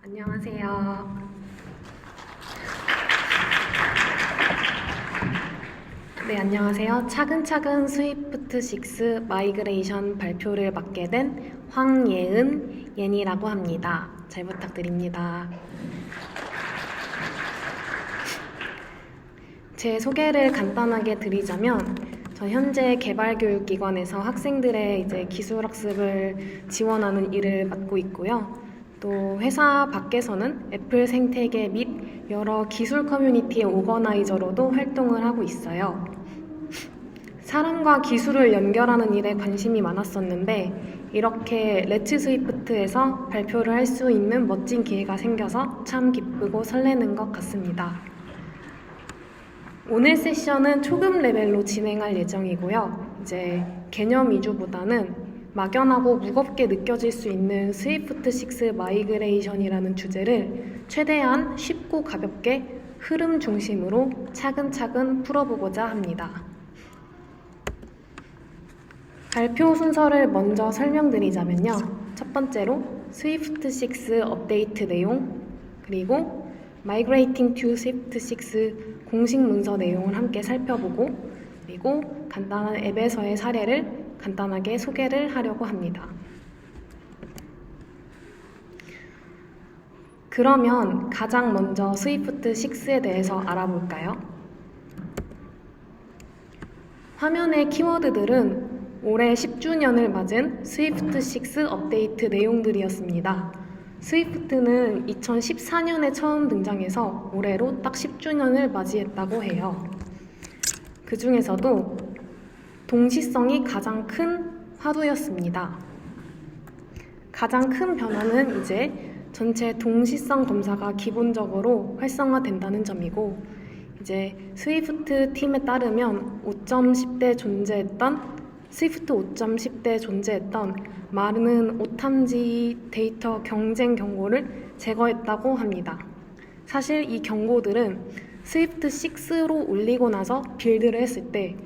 안녕하세요. 네, 안녕하세요. 차근차근 스위프트 6 마이그레이션 발표를 맡게 된 황예은 예니라고 합니다. 잘 부탁드립니다. 제 소개를 간단하게 드리자면 저 현재 개발교육기관에서 학생들의 기술학습을 지원하는 일을 맡고 있고요. 또 회사 밖에서는 애플 생태계 및 여러 기술 커뮤니티의 오거나이저로도 활동을 하고 있어요. 사람과 기술을 연결하는 일에 관심이 많았었는데 이렇게 렛츠 스위프트에서 발표를 할 수 있는 멋진 기회가 생겨서 참 기쁘고 설레는 것 같습니다. 오늘 세션은 초급 레벨로 진행할 예정이고요. 개념 위주보다는 막연하고 무겁게 느껴질 수 있는 스위프트 6 마이그레이션이라는 주제를 최대한 쉽고 가볍게 흐름 중심으로 차근차근 풀어보고자 합니다. 발표 순서를 먼저 설명드리자면요. 첫 번째로 스위프트 6 업데이트 내용, 그리고 Migrating to Swift 6 공식 문서 내용을 함께 살펴보고, 그리고 간단한 앱에서의 사례를 간단하게 소개를 하려고 합니다. 그러면 가장 먼저 스위프트 6에 대해서 알아볼까요? 화면의 키워드들은 올해 10주년을 맞은 스위프트 6 업데이트 내용들이었습니다. 스위프트는 2014년에 처음 등장해서 올해로 딱 10주년을 맞이했다고 해요. 그 중에서도 동시성이 가장 큰 화두였습니다. 가장 큰 변화는 전체 동시성 검사가 기본적으로 활성화된다는 점이고, 스위프트 팀에 따르면 5.10대 스위프트 5.10대 존재했던 많은 오탐지 데이터 경쟁 경고를 제거했다고 합니다. 사실 이 경고들은 스위프트 6로 올리고 나서 빌드를 했을 때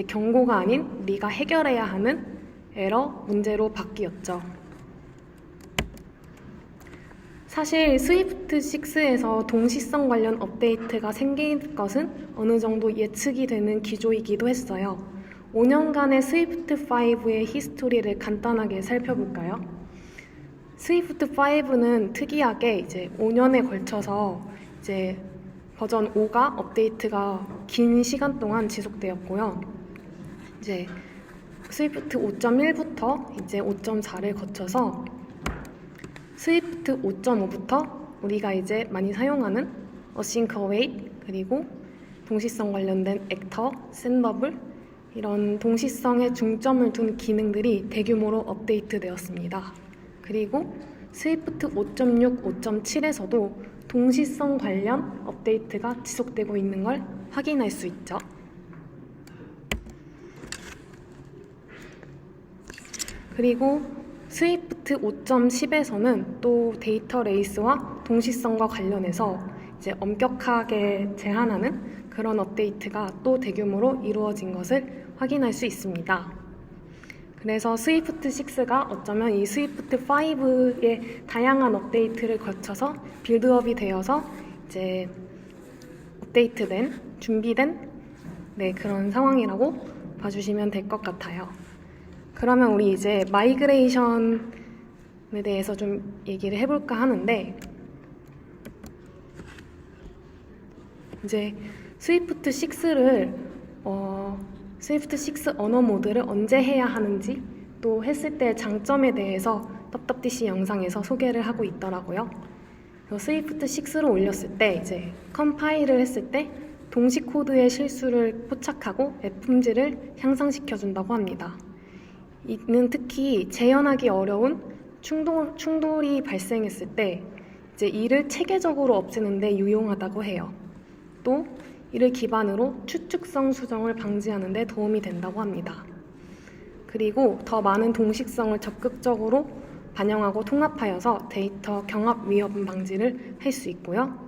경고가 아닌 우리가 해결해야 하는 에러 문제로 바뀌었죠. 사실 스위프트 6에서 동시성 관련 업데이트가 생긴 것은 어느 정도 예측이 되는 기조이기도 했어요. 5년간의 스위프트 5의 히스토리를 간단하게 살펴볼까요? 스위프트 5는 특이하게 5년에 걸쳐서 버전 5가 업데이트가 긴 시간 동안 지속되었고요. 스위프트 5.1부터 5.4를 거쳐서 스위프트 5.5부터 우리가 많이 사용하는 어싱크 어웨이트, 그리고 동시성 관련된 액터, 샌더블, 이런 동시성에 중점을 둔 기능들이 대규모로 업데이트되었습니다. 그리고 스위프트 5.6, 5.7에서도 동시성 관련 업데이트가 지속되고 있는 걸 확인할 수 있죠. 그리고 스위프트 5.10에서는 또 데이터 레이스와 동시성과 관련해서 엄격하게 제한하는 그런 업데이트가 또 대규모로 이루어진 것을 확인할 수 있습니다. 그래서 스위프트 6가 어쩌면 이 스위프트 5의 다양한 업데이트를 거쳐서 빌드업이 되어서 업데이트된, 준비된 그런 상황이라고 봐주시면 될 것 같아요. 그러면 우리 마이그레이션에 대해서 좀 얘기를 해볼까 하는데, 스위프트 6를 스위프트 6 언어 모드를 언제 해야 하는지, 또 했을 때 장점에 대해서 WWDC 영상에서 소개를 하고 있더라고요. 스위프트 6로 올렸을 때 컴파일을 했을 때 동시 코드의 실수를 포착하고 앱 품질을 향상시켜준다고 합니다. 이는 특히 재현하기 어려운 충돌이 발생했을 때 이를 체계적으로 없애는 데 유용하다고 해요. 또 이를 기반으로 추측성 수정을 방지하는 데 도움이 된다고 합니다. 그리고 더 많은 동식성을 적극적으로 반영하고 통합하여서 데이터 경합 위험 방지를 할 수 있고요.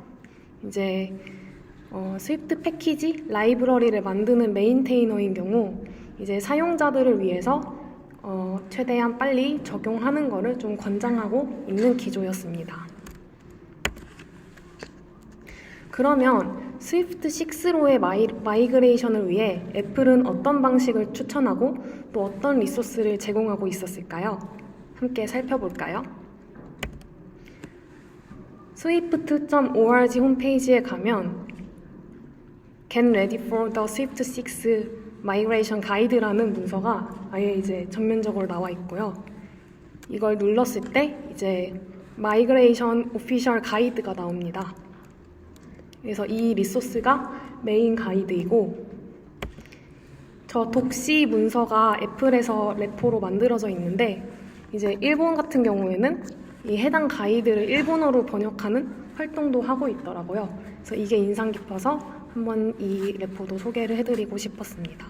스위프트 패키지 라이브러리를 만드는 메인테이너인 경우 사용자들을 위해서 최대한 빨리 적용하는 것을 좀 권장하고 있는 기조였습니다. 그러면 스위프트 6로의 마이그레이션을 위해 애플은 어떤 방식을 추천하고 또 어떤 리소스를 제공하고 있었을까요? 함께 살펴볼까요? swift.org 홈페이지에 가면 Get Ready for the Swift 6 Migration Guide라는 문서가 아예 이제 전면적으로 나와 있고요. 이걸 눌렀을 때 이제 마이그레이션 오피셜 가이드가 나옵니다. 그래서 이 리소스가 메인 가이드이고, 저 독시 문서가 애플에서 레포로 만들어져 있는데, 이제 일본 같은 경우에는 이 해당 가이드를 일본어로 번역하는 활동도 하고 있더라고요. 그래서 이게 인상 깊어서 한번 이 레포도 소개를 해드리고 싶었습니다.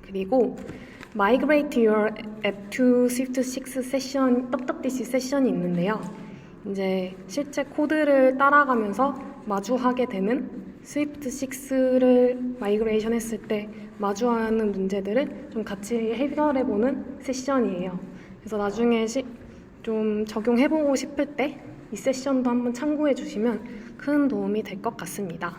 그리고 Migrate Your App to Swift 6 세션, 떡떡DC 세션이 있는데요. 이제 실제 코드를 따라가면서 마주하게 되는 스위프트 6를 마이그레이션 했을 때 마주하는 문제들을 좀 같이 해결해보는 세션이에요. 그래서 나중에 좀 적용해보고 싶을 때 이 세션도 한번 참고해 주시면 큰 도움이 될 것 같습니다.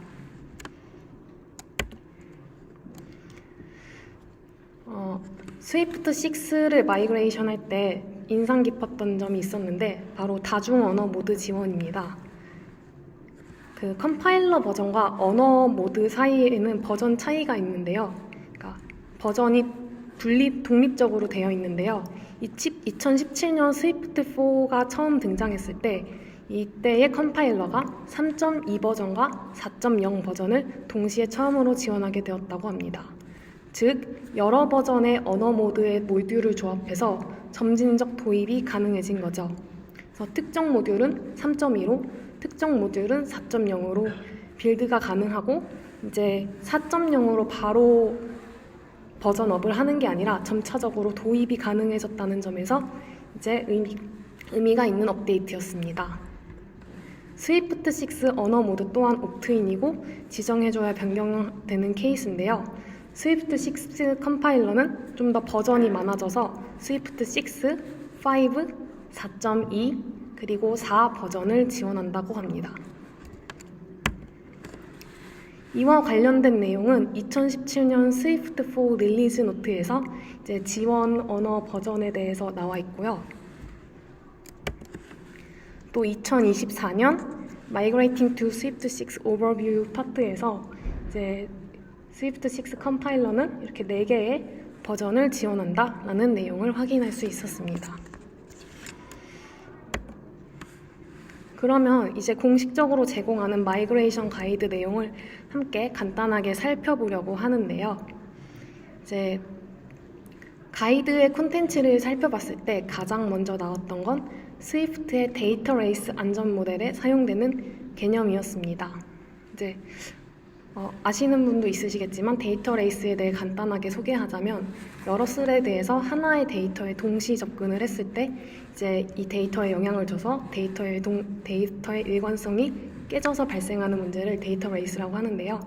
스위프트 6를 마이그레이션 할 때 인상 깊었던 점이 있었는데 바로 다중 언어 모드 지원입니다. 그 컴파일러 버전과 언어 모드 사이에는 버전 차이가 있는데요. 그러니까 버전이 독립적으로 되어 있는데요. 2017년 스위프트 4가 처음 등장했을 때 이때의 컴파일러가 3.2 버전과 4.0 버전을 동시에 처음으로 지원하게 되었다고 합니다. 즉, 여러 버전의 언어 모드의 모듈을 조합해서 점진적 도입이 가능해진 거죠. 그래서 특정 모듈은 3.2로, 특정 모듈은 4.0으로 빌드가 가능하고, 이제 4.0으로 바로 버전업을 하는 게 아니라 점차적으로 도입이 가능해졌다는 점에서 이제 의미가 있는 업데이트였습니다. 스위프트 6 언어 모드 또한 옵트인이고 지정해줘야 변경되는 케이스인데요. 스위프트 6 컴파일러는 좀 더 버전이 많아져서 스위프트 6, 5, 4.2 그리고 4 버전을 지원한다고 합니다. 이와 관련된 내용은 2017년 스위프트 4 릴리즈 노트에서 이제 지원 언어 버전에 대해서 나와 있고요. 또 2024년 Migrating to Swift 6 Overview 파트에서 이제 스위프트 6 컴파일러는 이렇게 4개의 버전을 지원한다라는 내용을 확인할 수 있었습니다. 그러면 이제 공식적으로 제공하는 마이그레이션 가이드 내용을 함께 간단하게 살펴보려고 하는데요. 이제 가이드의 콘텐츠를 살펴봤을 때 가장 먼저 나왔던 건 스위프트의 데이터 레이스 안전 모델에 사용되는 개념이었습니다. 이제 아시는 분도 있으시겠지만 데이터 레이스에 대해 간단하게 소개하자면 여러 스레드에서 하나의 데이터에 동시 접근을 했을 때 이제 이 데이터에 영향을 줘서 데이터의 일관성이 깨져서 발생하는 문제를 데이터 레이스라고 하는데요.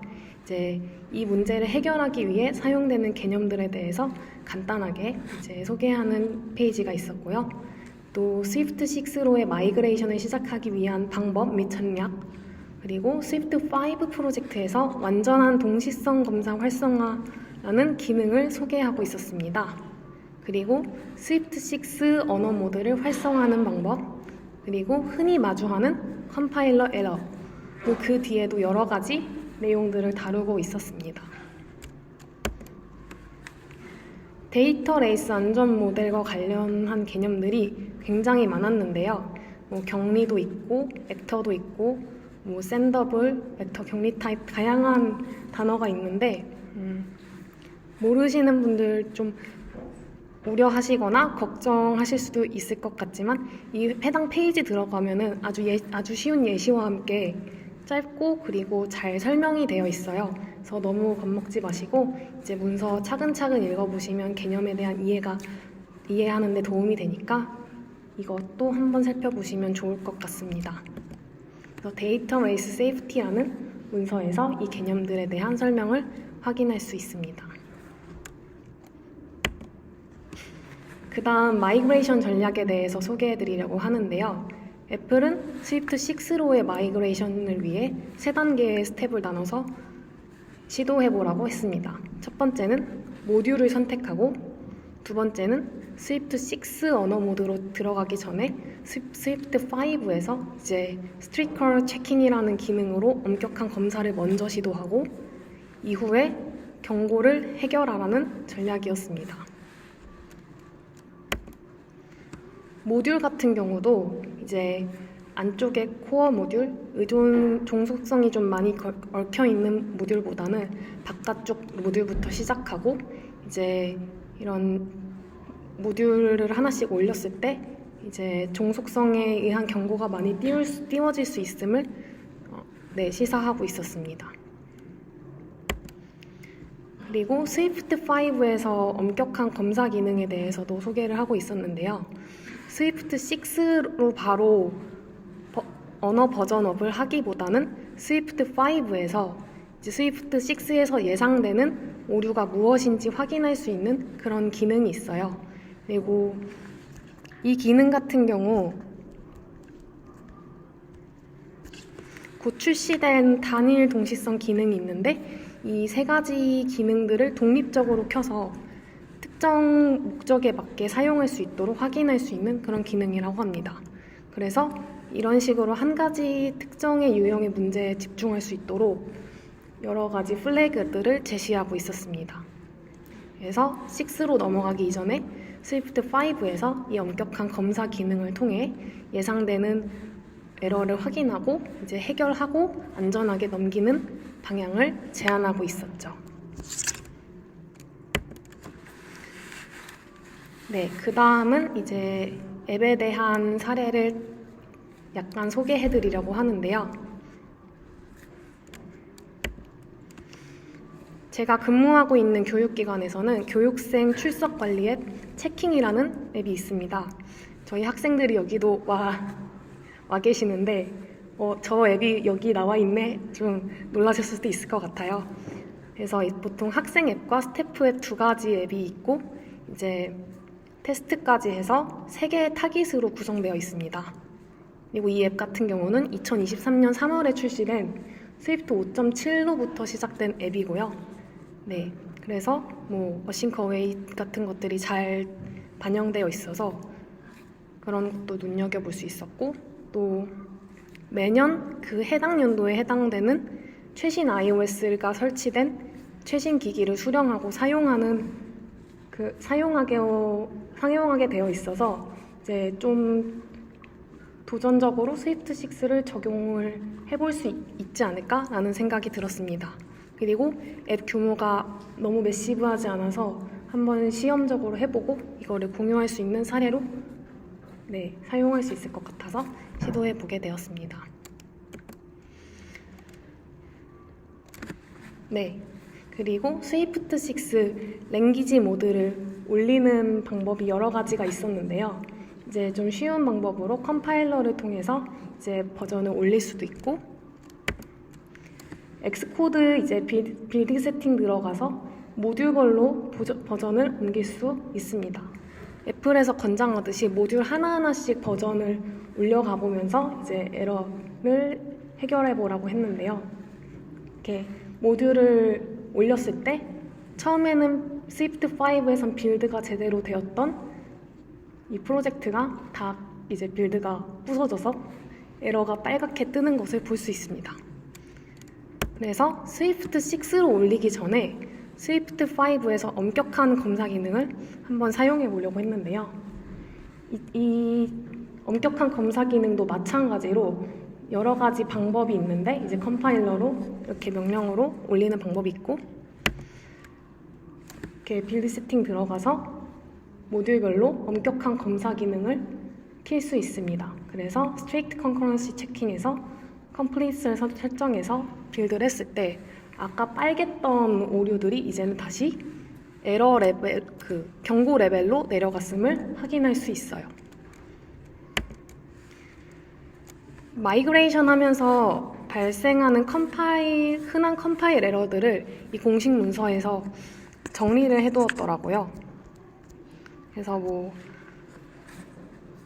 이제 이 문제를 해결하기 위해 사용되는 개념들에 대해서 간단하게 이제 소개하는 페이지가 있었고요. 또 스위프트 6로의 마이그레이션을 시작하기 위한 방법 및 전략, 그리고 스위프트 5 프로젝트에서 완전한 동시성 검사 활성화라는 기능을 소개하고 있었습니다. 그리고 스위프트 6 언어 모드를 활성화하는 방법, 그리고 흔히 마주하는 컴파일러 에러, 그 뒤에도 여러 가지 내용들을 다루고 있었습니다. 데이터 레이스 안전 모델과 관련한 개념들이 굉장히 많았는데요. 격리도 있고, 액터도 있고, 샌더블, 벡터 격리 타입 다양한 단어가 있는데 모르시는 분들 좀 우려하시거나 걱정하실 수도 있을 것 같지만 이 해당 페이지 들어가면은 아주 쉬운 예시와 함께 짧고 그리고 잘 설명이 되어 있어요. 그래서 너무 겁먹지 마시고 이제 문서 차근차근 읽어보시면 개념에 대한 이해하는 데 도움이 되니까 이것도 한번 살펴보시면 좋을 것 같습니다. 데이터 레이스 세이프티라는 문서에서 이 개념들에 대한 설명을 확인할 수 있습니다. 그 다음 마이그레이션 전략에 대해서 소개해 드리려고 하는데요. 애플은 스위프트 6로의 마이그레이션을 위해 3단계의 스텝을 나눠서 시도해보라고 했습니다. 첫 번째는 모듈을 선택하고, 두 번째는 스위프트 6 언어 모드로 들어가기 전에 스위프트 5에서 이제 스트리커 체킹이라는 기능으로 엄격한 검사를 먼저 시도하고, 이후에 경고를 해결하라는 전략이었습니다. 모듈 같은 경우도 이제 안쪽에 코어 모듈, 의존 종속성이 좀 많이 얽혀 있는 모듈보다는 바깥쪽 모듈부터 시작하고, 이제 이런 모듈을 하나씩 올렸을 때 이제 종속성에 의한 경고가 많이 띄워질 수 있음을 시사하고 있었습니다. 그리고 스위프트 5에서 엄격한 검사 기능에 대해서도 소개를 하고 있었는데요. 스위프트 6로 바로 언어 버전업을 하기보다는 스위프트 5에서 스위프트 6에서 예상되는 오류가 무엇인지 확인할 수 있는 그런 기능이 있어요. 그리고 이 기능 같은 경우 곧 출시된 단일 동시성 기능이 있는데, 이 3가지 기능들을 독립적으로 켜서 특정 목적에 맞게 사용할 수 있도록 확인할 수 있는 그런 기능이라고 합니다. 그래서 이런 식으로 한 가지 특정의 유형의 문제에 집중할 수 있도록 여러 가지 플래그들을 제시하고 있었습니다. 그래서 6로 넘어가기 이전에 스위프트 5에서 이 엄격한 검사 기능을 통해 예상되는 에러를 확인하고 이제 해결하고 안전하게 넘기는 방향을 제안하고 있었죠. 네, 그 다음은 이제 앱에 대한 사례를 약간 소개해드리려고 하는데요. 제가 근무하고 있는 교육기관에서는 교육생 출석 관리 앱 체킹이라는 앱이 있습니다. 저희 학생들이 여기도 와 계시는데 저 앱이 여기 나와 있네 좀 놀라셨을 수도 있을 것 같아요. 그래서 보통 학생 앱과 스태프 앱 2가지 앱이 있고, 이제 테스트까지 해서 3개의 타깃으로 구성되어 있습니다. 그리고 이 앱 같은 경우는 2023년 3월에 출시된 스위프트 5.7로부터 시작된 앱이고요. 네, 그래서 머신커 웨이 같은 것들이 잘 반영되어 있어서 그런 것도 눈여겨볼 수 있었고, 또 매년 그 해당 연도에 해당되는 최신 iOS가 설치된 최신 기기를 수령하고 사용하게 되어 있어서 이제 좀 도전적으로 스위프트 6를 적용을 해볼 수 있지 않을까라는 생각이 들었습니다. 그리고 앱 규모가 너무 매시브하지 않아서 한번 시험적으로 해보고 이거를 공유할 수 있는 사례로 사용할 수 있을 것 같아서 시도해보게 되었습니다. 네, 그리고 스위프트 6 랭귀지 모드를 올리는 방법이 여러 가지가 있었는데요. 이제 좀 쉬운 방법으로 컴파일러를 통해서 이제 버전을 올릴 수도 있고, 엑스코드 이제 빌드 세팅 들어가서 모듈별로 버전을 옮길 수 있습니다. 애플에서 권장하듯이 모듈 하나하나씩 버전을 올려가 보면서 이제 에러를 해결해 보라고 했는데요. 이렇게 모듈을 올렸을 때 처음에는 스위프트 5에선 빌드가 제대로 되었던 이 프로젝트가 다 이제 빌드가 부서져서 에러가 빨갛게 뜨는 것을 볼 수 있습니다. 그래서 스위프트 6로 올리기 전에 스위프트 5에서 엄격한 검사 기능을 한번 사용해 보려고 했는데요. 이 엄격한 검사 기능도 마찬가지로 여러 가지 방법이 있는데, 이제 컴파일러로 이렇게 명령으로 올리는 방법이 있고, 이렇게 빌드 세팅 들어가서 모듈별로 엄격한 검사 기능을 킬 수 있습니다. 그래서 스트릭트 컨커런시 체킹에서 컴플리트를 설정해서 빌드를 했을 때 아까 빨갰던 오류들이 이제는 다시 에러 레벨, 경고 레벨로 내려갔음을 확인할 수 있어요. 마이그레이션 하면서 발생하는 흔한 컴파일 에러들을 이 공식 문서에서 정리를 해두었더라고요. 그래서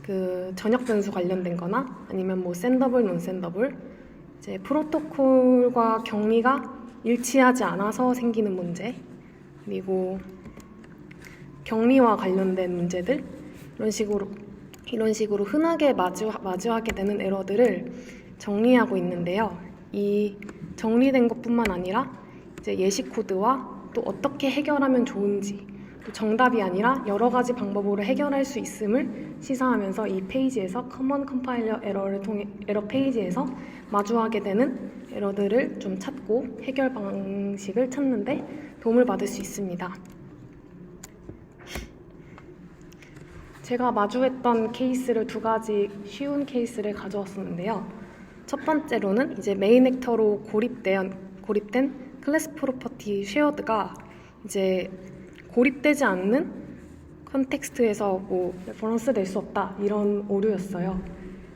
그 전역 변수 관련된 거나 아니면 뭐 샌더블, 논샌더블, 이제 프로토콜과 격리가 일치하지 않아서 생기는 문제, 그리고 격리와 관련된 문제들, 이런 식으로 흔하게 마주하게 되는 에러들을 정리하고 있는데요. 이 정리된 것뿐만 아니라 이제 예시 코드와 또 어떻게 해결하면 좋은지, 또 정답이 아니라 여러 가지 방법으로 해결할 수 있음을 시사하면서 이 페이지에서 커먼 컴파일러 에러 페이지에서 마주하게 되는 에러들을 좀 찾고 해결 방식을 찾는데 도움을 받을 수 있습니다. 제가 마주했던 케이스를 두 가지 쉬운 케이스를 가져왔었는데요. 첫 번째로는 이제 메인 액터로 고립된 클래스 프로퍼티 쉐어드가 이제 고립되지 않는 컨텍스트에서 뭐 레퍼런스 될 수 없다, 이런 오류였어요.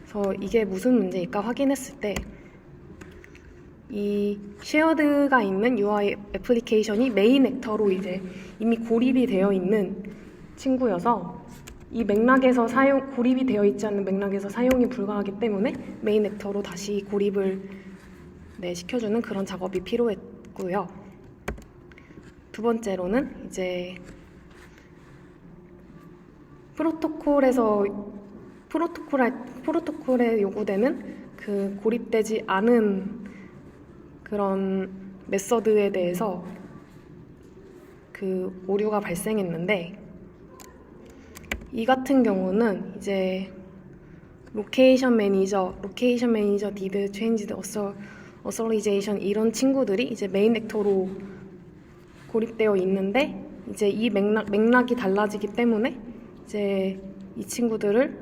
그래서 이게 무슨 문제일까 확인했을 때 이 쉐어드가 있는 UI 애플리케이션이 메인 액터로 이제 이미 고립이 되어 있는 친구여서 이 맥락에서 고립이 되어 있지 않는 맥락에서 사용이 불가하기 때문에 메인 액터로 다시 고립을 시켜주는 그런 작업이 필요했고요. 두 번째로는 이제 프로토콜에 요구되는 그 고립되지 않은 그런 메서드에 대해서 그 오류가 발생했는데, 이 같은 경우는 이제 로케이션 매니저 did changed authorization 이런 친구들이 이제 메인 액터로 고립되어 있는데, 이제 이 맥락이 달라지기 때문에 이제 이 친구들을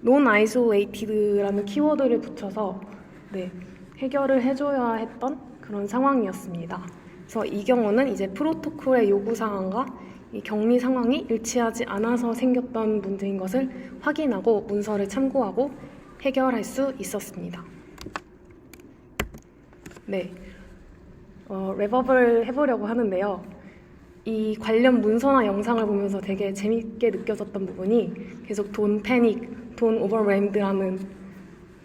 non-isolated라는 키워드를 붙여서 해결을 해줘야 했던 그런 상황이었습니다. 그래서 이 경우는 이제 프로토콜의 요구 사항과 이 격리 상황이 일치하지 않아서 생겼던 문제인 것을 확인하고 문서를 참고하고 해결할 수 있었습니다. 랩업을 해보려고 하는데요. 이 관련 문서나 영상을 보면서 되게 재밌게 느껴졌던 부분이 계속 don't panic, don't overwhelmed라는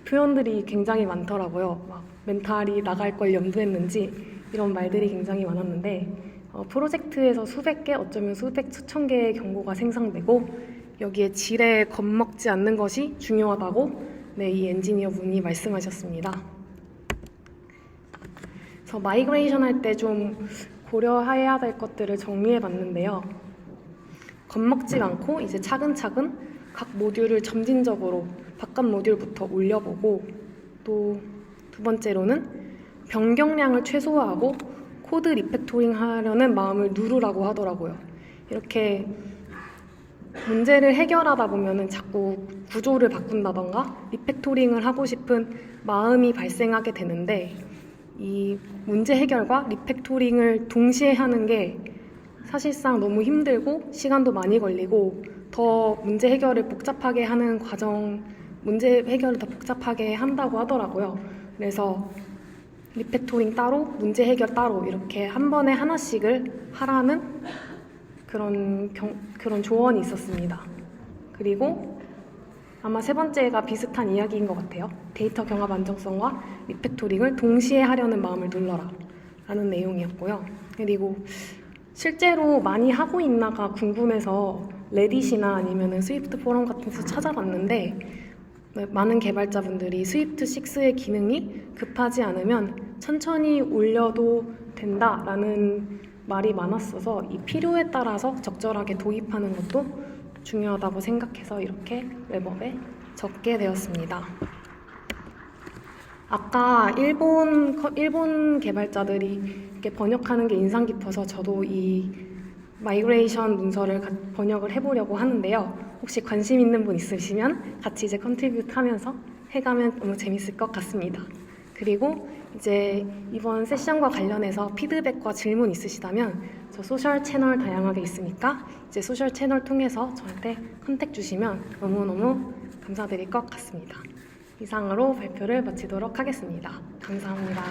표현들이 굉장히 많더라고요. 막 멘탈이 나갈 걸 염두했는지 이런 말들이 굉장히 많았는데, 프로젝트에서 수백 개, 어쩌면 수천 개의 경고가 생성되고 여기에 지레 겁먹지 않는 것이 중요하다고 이 엔지니어 분이 말씀하셨습니다. 그래서 마이그레이션 할 때 좀 고려해야 될 것들을 정리해 봤는데요. 겁먹지 않고 이제 차근차근 각 모듈을 점진적으로 바깥 모듈부터 올려보고, 또 두 번째로는 변경량을 최소화하고 코드 리팩토링 하려는 마음을 누르라고 하더라고요. 이렇게 문제를 해결하다 보면은 자꾸 구조를 바꾼다던가 리팩토링을 하고 싶은 마음이 발생하게 되는데, 이 문제 해결과 리팩토링을 동시에 하는 게 사실상 너무 힘들고 시간도 많이 걸리고 더 문제 해결을 복잡하게 한다고 하더라고요. 그래서 리팩토링 따로, 문제 해결 따로 이렇게 한 번에 하나씩을 하라는 그런 조언이 있었습니다. 그리고 아마 세 번째가 비슷한 이야기인 것 같아요. 데이터 경합 안정성과 리팩토링을 동시에 하려는 마음을 눌러라 라는 내용이었고요. 그리고 실제로 많이 하고 있나가 궁금해서 레딧이나 아니면 스위프트 포럼 같은 데서 찾아봤는데, 많은 개발자분들이 스위프트 6의 기능이 급하지 않으면 천천히 올려도 된다라는 말이 많았어서 이 필요에 따라서 적절하게 도입하는 것도 중요하다고 생각해서 이렇게 랩업에 적게 되었습니다. 아까 일본 개발자들이 이렇게 번역하는 게 인상 깊어서 저도 이 마이그레이션 문서를 번역을 해보려고 하는데요. 혹시 관심 있는 분 있으시면 같이 이제 컨트리뷰트 하면서 해가면 너무 재밌을 것 같습니다. 그리고 이제 이번 세션과 관련해서 피드백과 질문 있으시다면 저 소셜 채널 다양하게 있으니까 이제 소셜 채널 통해서 저한테 컨택 주시면 너무너무 감사드릴 것 같습니다. 이상으로 발표를 마치도록 하겠습니다. 감사합니다.